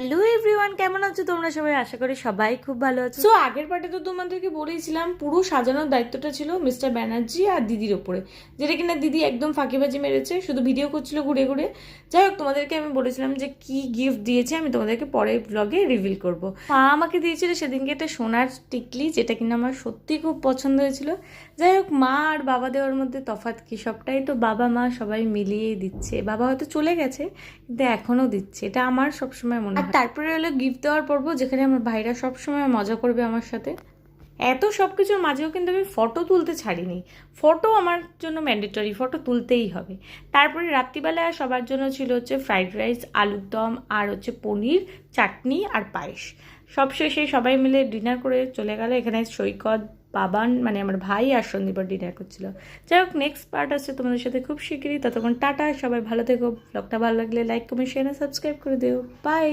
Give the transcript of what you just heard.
Hello everyone, কেমন আছো তোমরা সবাই? আশা করি সবাই খুব ভালো আছো। সো আগের পার্টে তো তোমাদেরকে বলেইছিলাম পুরো সাজানোর দায়িত্বটা ছিল মিস্টার ব্যানার্জি আর দিদির ওপরে, যেটা কিনা দিদি একদম ফাঁকিবাজি মেরেছে, শুধু ভিডিও করছিল ঘুরে ঘুরে। যাই হোক, তোমাদেরকে আমি বলেছিলাম যে কি গিফট দিয়েছে আমি তোমাদেরকে পরের ব্লগে রিভিল করব। মা আমাকে দিয়েছিল সেদিনকে একটা সোনার টিকলি, যেটা কিনা আমার সত্যি খুব পছন্দ হয়েছিল। যাই হোক, মা আর বাবা দেওয়ার মধ্যে তফাৎ কি? সবটাই তো বাবা মা সবাই মিলিয়েই দিচ্ছে। বাবা হয়তো চলে গেছে কিন্তু এখনও দিচ্ছে, এটা আমার সবসময় মনে হয়। আর তারপরে হলো গিফট দেওয়ার পর্ব, যেখানে আমার ভাইরা সবসময় মজা করবে আমার সাথে। এত সব কিছুর মাঝেও কিন্তু আমি ফটো তুলতে ছাড়িনি। ফটো আমার জন্য ম্যান্ডেটরি, ফটো তুলতেই হবে। তারপরে রাত্রিবেলায় সবার জন্য ছিল হচ্ছে ফ্রাইড রাইস, আলুর দম আর হচ্ছে পনির, চাটনি আর পায়েস। সবশেষে সবাই মিলে ডিনার করে চলে গেল। এখানে সৈকত, বাবান মানে আমার ভাই আর সন্দীপর ডিনার করছিল। যাই হোক, নেক্সট পার্ট আছে তোমাদের সাথে খুব শিগগিরই। ততক্ষণ টাটা, সবাই ভালো থেকো। ব্লগটা ভালো লাগলে লাইক, কমেন্ট, শেয়ার আর সাবস্ক্রাইব করে দিও। বাই।